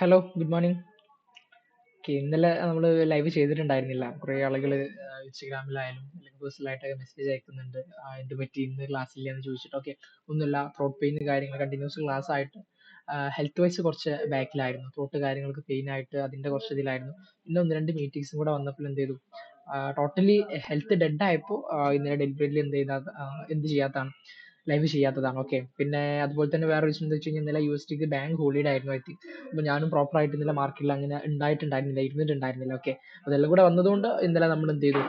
Hello, good morning. Okay, ഇന്നലെ നമ്മൾ live ചെയ്തിട്ടുണ്ടായിരുന്നില്ല. കുറേ ആളുകൾ ഇൻസ്റ്റഗ്രാമിലായാലും അല്ലെങ്കിൽ പേഴ്സണലായിട്ടൊക്കെ മെസ്സേജ് അയക്കുന്നുണ്ട്. എന്ത് പറ്റി ഇന്ന് ക്ലാസ് ഇല്ലയെന്ന് ചോദിച്ചിട്ട്. ഓക്കെ, ഒന്നുമില്ല, ത്രോട്ട് പെയിൻ കാര്യങ്ങൾ കണ്ടിന്യൂസ് ക്ലാസ് ആയിട്ട് ഹെൽത്ത് വൈസ് കുറച്ച് ബാക്കിലായിരുന്നു. ത്രോട്ട് കാര്യങ്ങൾക്ക് പെയിൻ ആയിട്ട് അതിൻ്റെ കുറച്ച് ഇതിലായിരുന്നു. പിന്നെ ഒന്ന് രണ്ട് മീറ്റിംഗ്സും കൂടെ വന്നപ്പോൾ എന്ത് ചെയ്തു, ടോട്ടലി ഹെൽത്ത് ഡെഡ് ആയപ്പോൾ ഇന്നലെ ഡെലിവറിയിൽ എന്ത് ചെയ്യാത്തതാണ്, ലൈവ് ചെയ്യാത്തതാണ്. ഓക്കെ, പിന്നെ അതുപോലെ തന്നെ വേറെ വിഷയം എന്താ വെച്ച് കഴിഞ്ഞാൽ ഇന്നലെ USDക്ക് ബാങ്ക് ഹോളിഡേ ആയിരുന്നു ഐ തിങ്ക്. അപ്പോൾ ഞാനും പ്രോപ്പർ ആയിട്ട് ഇന്നലെ മാർക്കറ്റിൽ അങ്ങനെ ഇരുന്നിട്ടുണ്ടായിരുന്നില്ല. ഓക്കെ, അതെല്ലാം കൂടെ വന്നതുകൊണ്ട് ഇന്നലെ നമ്മൾ എന്ത് ചെയ്തു,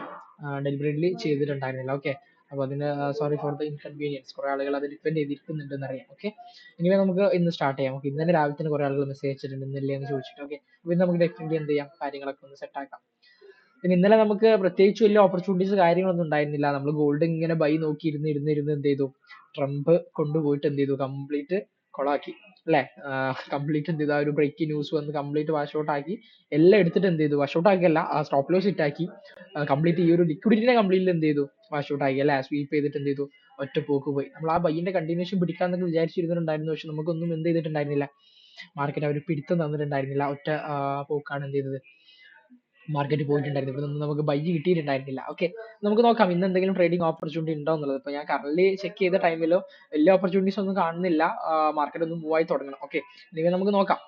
ഡെലിവറിയിൽ ചെയ്തിട്ടുണ്ടായിരുന്നില്ല. ഓക്കെ, അപ്പോൾ അതിന് സോറി ഫോർ ദ ഇൻകൺവീനിയൻസ്. കുറേ ആളുകൾ അത് ഡിപ്പെൻഡ് ചെയ്തിരിക്കുന്നുണ്ടെന്ന് അറിയാം. ഓക്കെ, ഇങ്ങനെ നമുക്ക് ഇന്ന് സ്റ്റാർട്ട് ചെയ്യാം. ഓക്കെ, ഇന്നലെ രാവിലെ തന്നെ കുറേ ആളുകൾ മെസ്സേജ് അയച്ചിട്ടുണ്ട് ഇന്നില്ലേ എന്ന് ചോദിച്ചിട്ട്. ഓക്കെ, അപ്പോൾ ഇന്ന് നമുക്ക് ഡെഫിനറ്റ്ലി എന്ത് ചെയ്യാം, കാര്യങ്ങളൊക്കെ ഒന്ന് സെറ്റ് ആക്കാം. പിന്നെ ഇന്നലെ നമുക്ക് പ്രത്യേകിച്ച് വലിയ ഓപ്പർച്യൂണിറ്റീസ് കാര്യങ്ങളൊന്നും ഉണ്ടായിരുന്നില്ല. നമ്മൾ ഗോൾഡ് ഇങ്ങനെ ബൈ നോക്കി ഇരുന്ന് എന്ത് ചെയ്തു, ട്രംപ് കൊണ്ടുപോയിട്ട് എന്ത് ചെയ്തു, കംപ്ലീറ്റ് കൊളാക്കി അല്ലെ. കംപ്ലീറ്റ് എന്ത് ചെയ്തു, ആ ഒരു ബ്രേക്കിംഗ് ന്യൂസ് വന്ന് കംപ്ലീറ്റ് വാഷ് ഔട്ട് ആക്കി. എല്ലാം എടുത്തിട്ട് എന്ത് ചെയ്തു, വാഷ് ഔട്ട് ആക്കിയല്ല, ആ സ്റ്റോപ്പ് ലോസ് ഇട്ടാക്കി. കംപ്ലീറ്റ് ഈ ഒരു ലിക്വിഡിറ്റിനെ കംപ്ലീറ്റ്ലി എന്ത് ചെയ്തു, വാഷ് ഔട്ട് ആക്കി അല്ലെ. സ്വീപ്പ് ചെയ്തിട്ട് എന്ത് ചെയ്തു, ഒറ്റ പോക്ക് പോയി. നമ്മൾ ആ ബൈയിന്റെ കണ്ടിന്യൂഷൻ പിടിക്കാന്നൊക്കെ വിചാരിച്ചിരുന്നിട്ടുണ്ടായിരുന്നു. പക്ഷെ നമുക്കൊന്നും എന്ത് ചെയ്തിട്ടുണ്ടായിരുന്നില്ല, മാർക്കറ്റ് അവർ പിടുത്തം തന്നിട്ടുണ്ടായിരുന്നില്ല. ഒറ്റ പോക്കാണ് എന്ത് ചെയ്തത്, മാർക്കറ്റ് പോയിട്ടുണ്ടായിരുന്നു. ഇവിടെ നിന്ന് നമുക്ക് ബൈ കിട്ടിയിട്ടുണ്ടായിരുന്നില്ല. ഓക്കെ, നമുക്ക് നോക്കാം ഇന്ന് എന്തെങ്കിലും ട്രേഡിംഗ് ഓപ്പർച്യൂണിറ്റി ഉണ്ടോ എന്നുള്ളത്. ഇപ്പൊ ഞാൻ കറന്റ് ചെക്ക് ചെയ്ത ടൈമിലോ വലിയ ഓപ്പർച്യൂണിറ്റീസ് ഒന്നും കാണുന്നില്ല. മാർക്കറ്റ് ഒന്ന് മൂവ് ആയി തുടങ്ങണം. ഓക്കെ, ഇല്ലെങ്കിൽ നമുക്ക് നോക്കാം.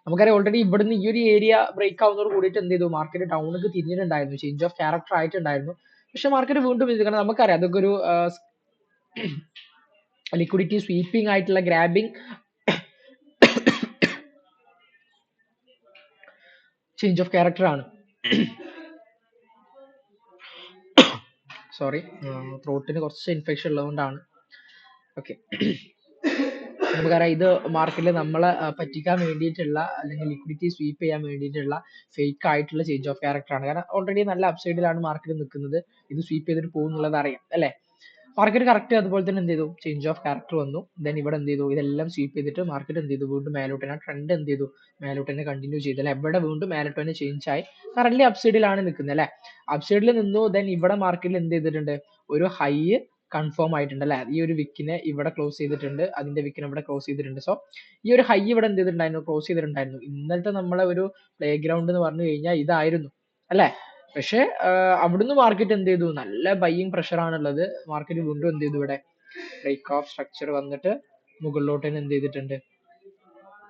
നമുക്കറിയാം ഓൾറെഡി ഇവിടുന്ന് ഈ ഒരു ഏരിയ ബ്രേക്ക് ആവുന്നതോട് കൂടിയിട്ട് എന്ത് ചെയ്തു, മാർക്കറ്റ് ഡൗണിലേക്ക് തിരിഞ്ഞിട്ടുണ്ടായിരുന്നു, ചേഞ്ച് ഓഫ് ക്യാരക്ടർ ആയിട്ടുണ്ടായിരുന്നു. പക്ഷെ മാർക്കറ്റ് വീണ്ടും ഇത്, കാരണം നമുക്കറിയാം അതൊക്കെ ഒരു ലിക്വിഡിറ്റി സ്വീപ്പിംഗ് ആയിട്ടുള്ള ഗ്രാബിംഗ് ചേഞ്ച് ഓഫ് ക്യാരക്ടർ ആണ്. സോറി, ത്രോട്ടിന് കുറച്ച് ഇൻഫെക്ഷൻ ഉള്ളതുകൊണ്ടാണ്. ഓക്കെ, നമുക്കറിയാം ഇത് മാർക്കറ്റിൽ നമ്മളെ പറ്റിക്കാൻ വേണ്ടിയിട്ടുള്ള അല്ലെങ്കിൽ ലിക്വിഡിറ്റി സ്വീപ്പ് ചെയ്യാൻ വേണ്ടിയിട്ടുള്ള ഫേക്ക് ആയിട്ടുള്ള ചേഞ്ച് ഓഫ് ക്യാരക്ടർ ആണ്. കാരണം ഓൾറെഡി നല്ല അപ്സൈഡിലാണ് മാർക്കറ്റ് നിൽക്കുന്നത്. ഇത് സ്വീപ്പ് ചെയ്തിട്ട് പോകും എന്നുള്ളത് അറിയാം അല്ലെ. മാർക്കറ്റ് കറക്റ്റ് അതുപോലെ തന്നെ എന്ത് ചെയ്തു, ചേഞ്ച് ഓഫ് ക്യാരക്ടർ വന്നു. ദെൻ ഇവിടെ എന്ത് ചെയ്തു, ഇതെല്ലാം സ്വീപ്പ് ചെയ്തിട്ട് മാർക്കറ്റ് എന്ത് ചെയ്തു, വീണ്ടും മേലോട്ട് തന്നെ ട്രെൻഡ് എന്ത് ചെയ്തു, മേലോട്ട് തന്നെ കണ്ടിന്യൂ ചെയ്തു അല്ലെ. ഇവിടെ വീണ്ടും മേലോട്ട് തന്നെ ചേഞ്ച് ആയി കറന്റ് അപ്സൈഡിലാണ് നിൽക്കുന്നത് അല്ലെ. അപ്സൈഡിൽ നിന്നു. ദെൻ ഇവിടെ മാർക്കറ്റിൽ എന്ത് ചെയ്തിട്ടുണ്ട്, ഒരു ഹൈ കൺഫേം ആയിട്ടുണ്ട് അല്ലെ. ഈ ഒരു വിക്കിനെ ഇവിടെ ക്ലോസ് ചെയ്തിട്ടുണ്ട്, അതിന്റെ വിക്കിനെ ഇവിടെ ക്ലോസ് ചെയ്തിട്ടുണ്ട്. സോ ഈ ഒരു ഹൈ ഇവിടെ എന്ത് ചെയ്തിട്ടുണ്ടായിരുന്നു, ക്ലോസ് ചെയ്തിട്ടുണ്ടായിരുന്നു. ഇന്നലത്തെ നമ്മളെ ഒരു പ്ലേ ഗ്രൗണ്ട് എന്ന് പറഞ്ഞു കഴിഞ്ഞാൽ ഇതായിരുന്നു അല്ലെ. പക്ഷെ അവിടുന്ന് മാർക്കറ്റ് എന്ത് ചെയ്തു, നല്ല ബൈയിങ് പ്രഷർ ആണുള്ളത്. മാർക്കറ്റ് വീണ്ടും എന്ത് ചെയ്തു, ഇവിടെ ബ്രേക്ക് ഓഫ് സ്ട്രക്ചർ വന്നിട്ട് മുകളിലോട്ട് തന്നെ എന്ത് ചെയ്തിട്ടുണ്ട്,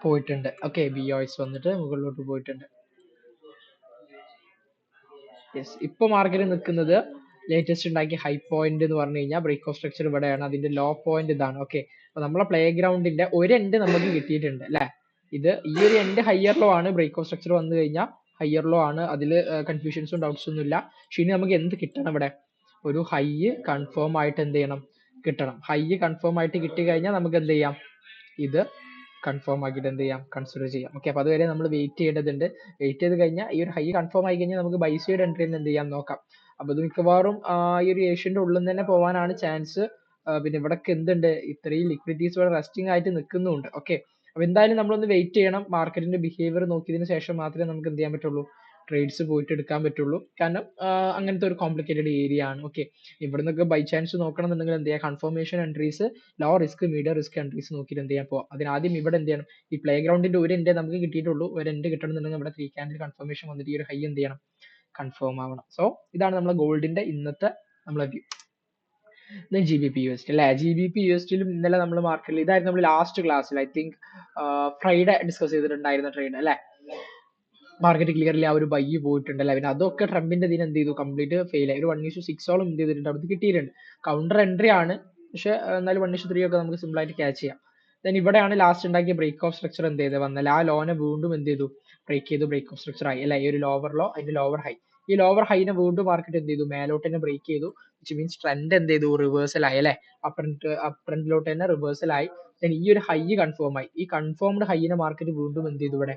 പോയിട്ടുണ്ട്. ഓക്കെ, BOS വന്നിട്ട് മുകളിലോട്ട് പോയിട്ടുണ്ട്. യെസ്, ഇപ്പൊ മാർക്കറ്റ് നിൽക്കുന്നത് ലേറ്റസ്റ്റ് ഉണ്ടാക്കിയ ഹൈ പോയിന്റ് എന്ന് പറഞ്ഞു കഴിഞ്ഞാൽ ബ്രേക്ക് ഓഫ് സ്ട്രക്ചർ ഇവിടെയാണ്, അതിന്റെ ലോ പോയിന്റ് ഇതാണ്. ഓക്കെ, അപ്പൊ നമ്മളെ പ്ലേ ഗ്രൗണ്ടിന്റെ ഒരു എൻഡ് നമുക്ക് കിട്ടിയിട്ടുണ്ട് അല്ലെ. ഇത് ഈ ഒരു എൻഡ് ഹയർ ലോ ആണ്. ബ്രേക്ക് ഓഫ് സ്ട്രക്ചർ വന്നു കഴിഞ്ഞാൽ ഹയർ ലോ ആണ്. അതിൽ കൺഫ്യൂഷൻസും ഡൗട്ട്സ് ഒന്നും ഇല്ല. പക്ഷെ ഇനി നമുക്ക് എന്ത് കിട്ടണം, ഇവിടെ ഒരു ഹൈ കൺഫേം ആയിട്ട് എന്ത് ചെയ്യണം, കിട്ടണം. ഹൈ കൺഫേം ആയിട്ട് കിട്ടി കഴിഞ്ഞാൽ നമുക്ക് എന്ത് ചെയ്യാം, ഇത് കൺഫേം ആക്കിയിട്ട് എന്ത് ചെയ്യാം, കൺസിഡർ ചെയ്യാം. ഓക്കെ, അപ്പൊ അതുവരെ നമ്മൾ വെയിറ്റ് ചെയ്യേണ്ടതുണ്ട്. വെയിറ്റ് ചെയ്ത് കഴിഞ്ഞാൽ ഈ ഒരു ഹൈ കൺഫേം ആയി കഴിഞ്ഞാൽ നമുക്ക് ബൈ സൈഡ് എൻട്രി എന്ത് ചെയ്യാം നോക്കാം. അപ്പൊ ഇത് മിക്കവാറും ഈ ഒരു ഏഷ്യന്റെ ഉള്ളിൽ തന്നെ പോകാനാണ് ചാൻസ്. പിന്നെ ഇവിടൊക്കെ എന്തുണ്ട്, ഇത്രയും ലിക്വിഡിറ്റീസ് ഇവിടെ റെസ്റ്റിംഗ് ആയിട്ട് നിൽക്കുന്നുണ്ട്. ഓക്കെ, അപ്പൊ എന്തായാലും നമ്മളൊന്ന് വെയിറ്റ് ചെയ്യണം. മാർക്കറ്റിന്റെ ബിഹേവിയർ നോക്കിയതിന് ശേഷം മാത്രമേ നമുക്ക് എന്ത് ചെയ്യാൻ പറ്റുള്ളൂ, ട്രേഡ്സ് പോയിട്ട് എടുക്കാൻ പറ്റുള്ളൂ. കാരണം അങ്ങനത്തെ ഒരു കോംപ്ലിക്കേറ്റഡ് ഏരിയ ആണ്. ഓക്കെ, ഇവിടെ നിന്നൊക്കെ ബൈ ചാൻസ് നോക്കണം എന്നുണ്ടെങ്കിൽ എന്ത് ചെയ്യാം, confirmation entries, low risk medium risk entries നോക്കിയിട്ട് എന്ത് ചെയ്യാൻ പോവാം. അതിനാദ്യം ഇവിടെ എന്ത് ചെയ്യണം, ഈ പ്ലേ ഗ്രൗണ്ടിന്റെ ഒരു എൻഡ് നമുക്ക് കിട്ടിയിട്ടുള്ളൂ. ഒരു എൻഡ് കിട്ടണമെന്നുണ്ടെങ്കിൽ ഇവിടെ 3 ക്യാൻഡിൽ കൺഫർമേഷൻ വന്നിട്ട് ഈ ഒരു ഹൈ എന്ത് ചെയ്യണം, കൺഫേം ആവണം. സോ ഇതാണ് നമ്മളെ ഗോൾഡിന്റെ ഇന്നത്തെ നമ്മളെ വ്യൂ. GBP/USD അല്ലെ. GBP/USD ഇന്നലെ നമ്മൾ മാർക്കറ്റിൽ ഇതായിരുന്നു നമ്മൾ ലാസ്റ്റ് ക്ലാസ്സിൽ ഐ തിങ്ക് ഫ്രൈഡേ ഡിസ്കസ് ചെയ്തിട്ടുണ്ടായിരുന്ന ട്രേഡ് അല്ലെ. മാർക്കറ്റ് ക്ലിയർലി ആ ഒരു ബൈ പോയിട്ടുണ്ടല്ലേ. പിന്നെ അതൊക്കെ ട്രംപിന്റെ ഇതിന് എന്ത് ചെയ്തു, കംപ്ലീറ്റ് ഫെയിൽ ആയി. ഒരു 1:6 എന്ത് ചെയ്തിട്ടുണ്ട്, അവിടെ കിട്ടിയിട്ടുണ്ട്. കൗണ്ടർ എൻട്രി ആണ്, പക്ഷെ എന്നാലും 1:3 ഒക്കെ നമുക്ക് സിമ്പിൾ ആയിട്ട് ക്യാച്ച് ചെയ്യാം. ദെൻ ഇവിടെയാണ് ലാസ്റ്റ് ഉണ്ടാക്കിയ ബ്രേക്ക് ഓഫ് സ്ട്രക്ചർ എന്ത് ചെയ്ത് വന്നാൽ ആ ലോനെ വീണ്ടും എന്ത് ചെയ്തു, ബ്രേക്ക് ചെയ്തു, ബ്രേക്ക് ഓഫ് സ്ട്രക്ചർ ആയി അല്ലെ. ഈ ഒരു ലോവർ ലോ, അതിന്റെ ലോവർ ഹൈ, ഈ ലോവർ ഹൈനെ വീണ്ടും മാർക്കറ്റ് എന്ത് ചെയ്തു, മേലോട്ട് തന്നെ ബ്രേക്ക് ചെയ്തു. വിച്ച് മീൻസ് ട്രെൻഡ് എന്ത് ചെയ്തു, റിവേഴ്സൽ ആയി അല്ലെ. അപ്രണ്ടിലോട്ട് തന്നെ റിവേഴ്സൽ ആയി. ദെൻ ഈ ഒരു ഹൈ കൺഫേം ആയി. ഈ കൺഫേംഡ് ഹൈനെ മാർക്കറ്റ് വീണ്ടും എന്ത് ചെയ്തു, ഇവിടെ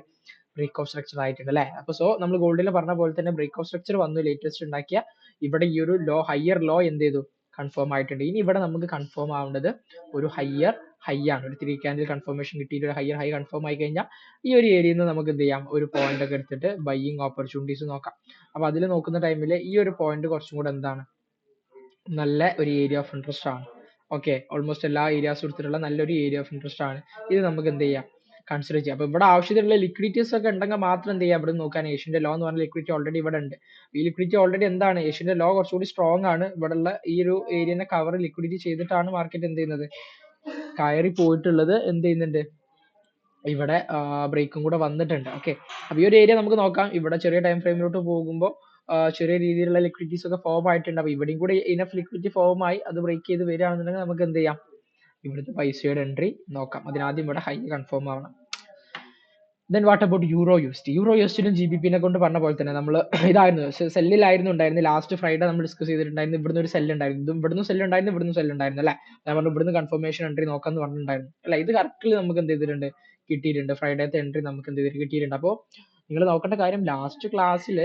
ബ്രേക്ക് ഓഫ് സ്ട്രക്ചർ ആയിട്ടുണ്ട് അല്ലെ. അപ്പൊ സോ നമ്മൾ ഗോൾഡിൽ പറഞ്ഞ പോലെ തന്നെ ബ്രേക്ക് ഓഫ് സ്ട്രക്ചർ വന്നു, ലേറ്റസ്റ്റ് ഉണ്ടാക്കിയ ഇവിടെ ഈ ഒരു ലോ, ഹയർ ലോ എന്ത് ചെയ്തു, കൺഫേം ആയിട്ടുണ്ട്. ഇനി ഇവിടെ നമുക്ക് കൺഫേം ആവേണ്ടത് ഒരു ഹയർ ഹൈ ആണ്. ഒരു 3 ക്യാൻഡിൽ കൺഫർമേഷൻ കിട്ടിയിട്ട് ഒരു ഹയർ ഹൈ കൺഫേം ആയി കഴിഞ്ഞാൽ ഈ ഒരു ഏരിയയിൽ നിന്ന് നമുക്ക് എന്ത് ചെയ്യാം, ഒരു പോയിന്റ് ഒക്കെ എടുത്തിട്ട് ബൈയിങ് ഓപ്പർച്യൂണിറ്റീസ് നോക്കാം. അപ്പൊ അതിൽ നോക്കുന്ന ടൈമിൽ ഈ ഒരു പോയിന്റ് കുറച്ചും കൂടെ എന്താണ്, നല്ല ഒരു ഏരിയ ഓഫ് ഇൻട്രസ്റ്റ് ആണ്. ഓക്കെ, ഓൾമോസ്റ്റ് എല്ലാ ഏരിയാസും എടുത്തിട്ടുള്ള നല്ലൊരു ഏരിയ ഓഫ് ഇൻട്രസ്റ്റ് ആണ്. ഇത് നമുക്ക് എന്ത് ചെയ്യാം, കൺസിഡർ ചെയ്യുക. അപ്പോൾ ഇവിടെ ആവശ്യത്തിലുള്ള ലിക്വിഡിറ്റീസ് ഒക്കെ ഉണ്ടെങ്കിൽ മാത്രം എന്ത് ചെയ്യുക, ഇവിടെ നോക്കാൻ ഏഷ്യൻ്റെ ലോ എന്ന് പറഞ്ഞ ലിക്വിഡിറ്റി ഓൾറെഡി ഇവിടെ ഉണ്ട്. ഈ ലിക്വിഡിറ്റി ഓൾറെഡി എന്താണ്, ഏഷ്യൻ്റെ ലോ കുറച്ചുകൂടി സ്ട്രോങ് ആണ്. ഇവിടെയുള്ള ഈ ഒരു ഏരിയനെ കവർ ലിക്വിഡിറ്റി ചെയ്തിട്ടാണ് മാർക്കറ്റ് എന്ത് ചെയ്യുന്നത്, കയറി പോയിട്ടുള്ളത്. എന്ത് ചെയ്യുന്നുണ്ട്, ഇവിടെ ബ്രേക്കും കൂടെ വന്നിട്ടുണ്ട്. ഓക്കെ, അപ്പോൾ ഈ ഒരു ഏരിയ നമുക്ക് നോക്കാം. ഇവിടെ ചെറിയ ടൈം ഫ്രെയിമിലോട്ട് പോകുമ്പോൾ ചെറിയ രീതിയിലുള്ള ലിക്വിഡിറ്റീസ് ഒക്കെ ഫോം ആയിട്ടുണ്ട്. അപ്പോൾ ഇവിടെയും കൂടി ഇനഫ് ലിക്വിഡിറ്റി ഫോം ആയി അത് ബ്രേക്ക് ചെയ്ത് വരികയാണെന്നുണ്ടെങ്കിൽ നമുക്ക് എന്ത് ചെയ്യാം, ഇവിടുത്തെ പൈസയുടെ എൻട്രി നോക്കാം. അതിനാദ്യം ഇവിടെ ഹൈ കൺഫേം ആവണം. Then what about euro USD? Euro യൂഎസ്ഡിനും GBP കൊണ്ട് പറഞ്ഞ പോലെ തന്നെ നമ്മൾ ഇതായിരുന്നു സെല്ലിലായിരുന്നു ഉണ്ടായിരുന്നു. ലാസ്റ്റ് ഫ്രൈഡേ നമ്മൾ ഡിസ്കസ് ചെയ്തിട്ടുണ്ടായിരുന്നു. ഇവിടുന്ന് ഒരു സെല്ല് ഉണ്ടായിരുന്നു, ഇവിടുന്ന് സെല്ല് ഉണ്ടായിരുന്നു, ഇവിടുന്ന് സെല്ല് ഉണ്ടായിരുന്നു അല്ലേ. ഞാൻ പറഞ്ഞു ഇവിടുന്ന് കൺഫർമേഷൻ എൻട്രി നോക്കാമെന്ന് പറഞ്ഞിട്ടുണ്ടായിരുന്നു അല്ല. ഇത് കറക്റ്റ്ലി നമുക്ക് എന്ത് ചെയ്തിട്ടുണ്ട്, കിട്ടിയിട്ടുണ്ട്. ഫ്രൈഡേത്തെ എൻട്രി നമുക്ക് എന്ത് ചെയ്തിട്ട് കിട്ടിയിട്ടുണ്ട്. അപ്പോൾ നിങ്ങൾ നോക്കേണ്ട കാര്യം, ലാസ്റ്റ് ക്ലാസ്സിൽ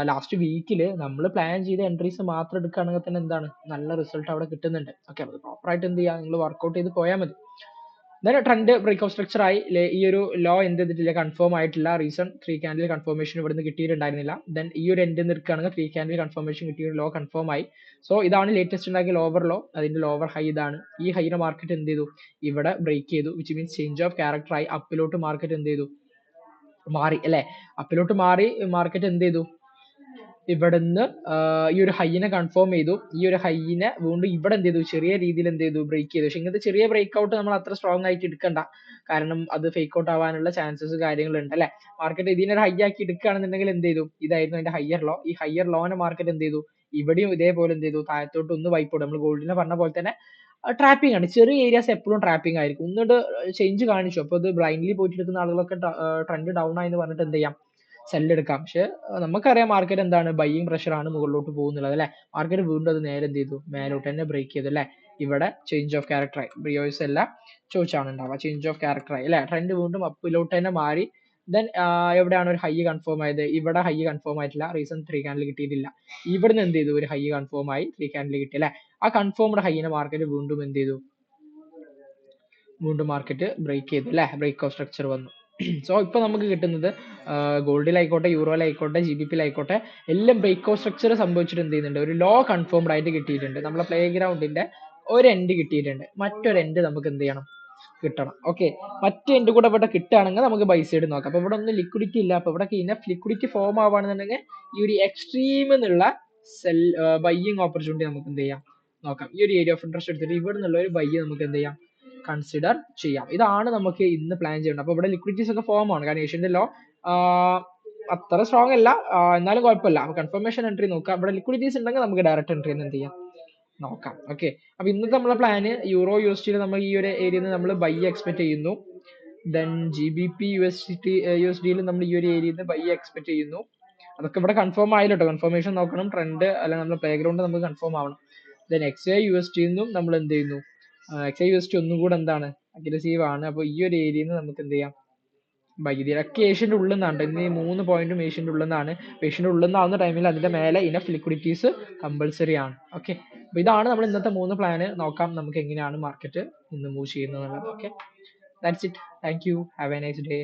ലാസ്റ്റ് വീക്കിൽ നമ്മൾ പ്ലാൻ ചെയ്ത എൻട്രീസ് മാത്രം എടുക്കുകയാണെങ്കിൽ തന്നെ എന്താണ്, നല്ല റിസൾട്ട് അവിടെ കിട്ടുന്നുണ്ട്. ഓക്കെ, അത് പ്രോപ്പറായിട്ട് എന്ത് ചെയ്യുക, നിങ്ങൾ വർക്കൗട്ട് ചെയ്ത് പോയാൽ മതി. Then trend break of structure ആയി. ഈ ഒരു ലോ എന്ത് ചെയ്തിട്ടില്ല, കൺഫേം ആയിട്ടില്ല. റീസൺ 3 ക്യാൻഡിൽ കൺഫർമേഷൻ ഇവിടുന്ന് കിട്ടിയിട്ടുണ്ടായിരുന്നില്ല. ദെൻ ഈ ഒരു എൻഡിൽ നിൽക്കുകയാണെങ്കിൽ 3 ക്യാൻഡിൽ കൺഫർമേഷൻ കിട്ടിയ ലോ കൺഫേം ആയി. സോ ഇതാണ് ലേറ്റസ്റ്റ് ഉണ്ടാക്കിയ ലോവർ ലോ, അതിന്റെ ലോവർ ഹൈ ഇതാണ്. ഈ ഹൈനെ മാർക്കറ്റ് എന്ത് ചെയ്തു, ഇവിടെ ബ്രേക്ക് ചെയ്തു, which means change of character ആയി. അപ്പിലോട്ട് മാർക്കറ്റ് എന്ത് ചെയ്തു, മാറി അല്ലെ. അപ്പിലോട്ട് മാറി മാർക്കറ്റ് എന്ത് ചെയ്തു, ഇവിടുന്ന് ഈ ഒരു ഹൈനെ കൺഫേം ചെയ്തു. ഈ ഒരു ഹൈനെ വീണ്ടും ഇവിടെ എന്ത് ചെയ്തു, ചെറിയ രീതിയിൽ എന്ത് ചെയ്തു, ബ്രേക്ക് ചെയ്തു. പക്ഷെ ഇങ്ങനത്തെ ചെറിയ ബ്രേക്ക് ഔട്ട് നമ്മൾ അത്ര സ്ട്രോങ് ആയിട്ട് എടുക്കണ്ട, കാരണം അത് ഫേക്ക് ഔട്ട് ആവാനുള്ള ചാൻസസ് കാര്യങ്ങളുണ്ട് അല്ലെ. മാർക്കറ്റ് ഇതിനൊരു ഹൈ ആക്കി എടുക്കുകയാണെന്നുണ്ടെങ്കിൽ എന്ത് ചെയ്തു, ഇതായിരുന്നു അതിന്റെ ഹയർ ലോ. ഈ ഹയർ ലോനെ മാർക്കറ്റ് എന്ത് ചെയ്തു, ഇവിടെയും ഇതേപോലെ എന്ത് ചെയ്തു, താഴത്തോട്ട് ഒന്ന് വൈപ്പ് ഔട്ട്. നമ്മൾ ഗോൾഡിനെ പറഞ്ഞ പോലെ തന്നെ ട്രാപ്പിംഗ് ആണ്. ചെറിയ ഏരിയാസ് എപ്പോഴും ട്രാപ്പിംഗ് ആയിരിക്കും. ഒന്നുകൊണ്ട് ചേഞ്ച് കാണിച്ചു, അപ്പോൾ ഇത് ബ്ലൈൻഡ്ലി പോയിട്ട് എടുക്കുന്ന ആളുകളൊക്കെ ട്രെൻഡ് ഡൗൺ ആയി എന്ന് പറഞ്ഞിട്ട് എന്ത് ചെയ്യാം, സെല്ല് എടുക്കാം. പക്ഷെ നമുക്കറിയാം മാർക്കറ്റ് എന്താണ്, ബൈയിങ് പ്രഷർ ആണ് മുകളിലോട്ട് പോകുന്നുള്ളത് അല്ലെ. മാർക്കറ്റ് വീണ്ടും അത് നേരെ എന്ത് ചെയ്തു, മേലോട്ട് തന്നെ ബ്രേക്ക് ചെയ്തു അല്ലെ. ഇവിടെ ചേഞ്ച് ഓഫ് ക്യാരക്ടർ ആയി. ബ്രിയോസ് എല്ലാം ചോദിച്ചാണ് ഉണ്ടാവുക, ചേഞ്ച് ഓഫ് ക്യാരക്ടർ ആയി അല്ലെ. ട്രെൻഡ് വീണ്ടും അപ്പിലോട്ട് തന്നെ മാറി. ദെൻ എവിടെയാണ് ഒരു ഹൈ കൺഫേം ആയത്, ഇവിടെ ഹൈ കൺഫേം ആയിട്ടില്ല. റീസൺ 3 ക്യാൻഡിൽ കിട്ടിയിട്ടില്ല. ഇവിടുന്ന് എന്ത് ചെയ്തു, ഒരു ഹൈ കൺഫേം ആയി, 3 ക്യാൻഡിൽ കിട്ടി അല്ലെ. ആ കൺഫേംഡ് ഹൈനെ മാർക്കറ്റ് വീണ്ടും എന്ത് ചെയ്തു, വീണ്ടും മാർക്കറ്റ് ബ്രേക്ക് ചെയ്തു അല്ലെ. ബ്രേക്ക് ഓഫ് സ്ട്രക്ചർ വന്നു. സോ ഇപ്പൊ നമുക്ക് കിട്ടുന്നത് ഗോൾഡിലായിക്കോട്ടെ, യൂറോയിലായിക്കോട്ടെ, GBP-യിലായിക്കോട്ടെ, എല്ലാം ബ്രേക്ക് ഓഫ് സ്ട്രക്ചർ സംഭവിച്ചിട്ട് എന്ത് ചെയ്യുന്നുണ്ട്, ഒരു ലോ കൺഫേംഡ് ആയിട്ട് കിട്ടിയിട്ടുണ്ട്. നമ്മളെ പ്ലേ ഗ്രൗണ്ടിന്റെ ഒരു എൻഡ് കിട്ടിയിട്ടുണ്ട്, മറ്റൊരു എൻഡ് നമുക്ക് എന്ത് ചെയ്യണം, കിട്ടണം. ഓക്കെ, മറ്റേ എൻഡ് കൂടെ ഇവിടെ കിട്ടുകയാണെങ്കിൽ നമുക്ക് ബൈ സൈഡ് നോക്കാം. അപ്പൊ ഇവിടെ ഒന്നും ലിക്വിഡിറ്റി ഇല്ല. അപ്പൊ ഇവിടെ ഇനഫ് ലിക്വിഡിറ്റി ഫോം ആവുകയാണെന്നുണ്ടെങ്കിൽ ഈ ഒരു എക്സ്ട്രീം എന്നുള്ള ബൈയിങ് ഓപ്പർച്യൂണിറ്റി നമുക്ക് എന്ത് ചെയ്യാം, നോക്കാം. ഈ ഒരു ഏരിയ ഓഫ് ഇൻട്രസ്റ്റ് എടുത്തിട്ട് ഇവിടെ നിന്നുള്ള ഒരു ബൈ നമുക്ക് എന്ത് ചെയ്യാം, കൺസിഡർ ചെയ്യാം. ഇതാണ് നമുക്ക് ഇന്ന് പ്ലാൻ ചെയ്യേണ്ടത്. അപ്പൊ ഇവിടെ ലിക്വിഡിറ്റീസ് ഒക്കെ ഫോം ആണ്, കാരണം ഏഷ്യന്റെ ലോ അത്ര സ്ട്രോങ് അല്ല, എന്നാലും കുഴപ്പമില്ല. അപ്പൊ കൺഫർമേഷൻ എൻട്രി നോക്കാം. ഇവിടെ ലിക്വിഡിറ്റീസ് ഉണ്ടെങ്കിൽ നമുക്ക് ഡയറക്റ്റ് എൻട്രി എന്ത് ചെയ്യാം, നോക്കാം. ഓക്കെ, അപ്പൊ ഇന്നത്തെ നമ്മളെ പ്ലാന് യൂറോ USD നമ്മൾ ഈ ഒരു ഏരിയയിൽ നമ്മൾ ബൈ എക്സ്പെക്ട് ചെയ്യുന്നു. ദെൻ GBP USD നമ്മൾ ഈ ഒരു ഏരിയയിൽ നിന്ന് ബൈ എക്സ്പെക്ട് ചെയ്യുന്നു. അതൊക്കെ ഇവിടെ കൺഫേം ആയില്ലോ കേട്ടോ. കൺഫർമേഷൻ നോക്കണം, ട്രെൻഡ് അല്ലെങ്കിൽ നമ്മുടെ പ്ലേ ഗ്രൗണ്ട് നമുക്ക് കൺഫേം ആവണം. ദെൻ XAY USD നിന്നും നമ്മൾ എന്ത് ചെയ്യുന്നു, XAY USD ഒന്നും കൂടെ എന്താണ്, അഗ്രസീവ് ആണ്. അപ്പോൾ ഈ ഒരു ഏരിയയിൽ നിന്ന് നമുക്ക് എന്ത് ചെയ്യാം, ബൈ. ഇതിലൊക്കെ ഏഷ്യന്റെ ഉള്ളിൽ നിന്നാണ്, ഇന്ന് ഈ 3 പോയിന്റും ഏഷ്യന്റെ ഉള്ളിൽ നിന്നാണ്. ഏഷ്യന്റെ ഉള്ളിൽ നിന്നാവുന്ന ടൈമിൽ അതിന്റെ മേലെ ഇനഫ് ലിക്വിഡിറ്റീസ് കമ്പൽസറി ആണ്. ഓക്കെ, അപ്പൊ ഇതാണ് നമ്മൾ ഇന്നത്തെ 3 പ്ലാന്. നോക്കാം നമുക്ക് എങ്ങനെയാണ് മാർക്കറ്റ് ഇന്ന് മൂവ് ചെയ്യുന്നത് എന്നുള്ളത്. Okay, that's it. Thank you. Have A nice day.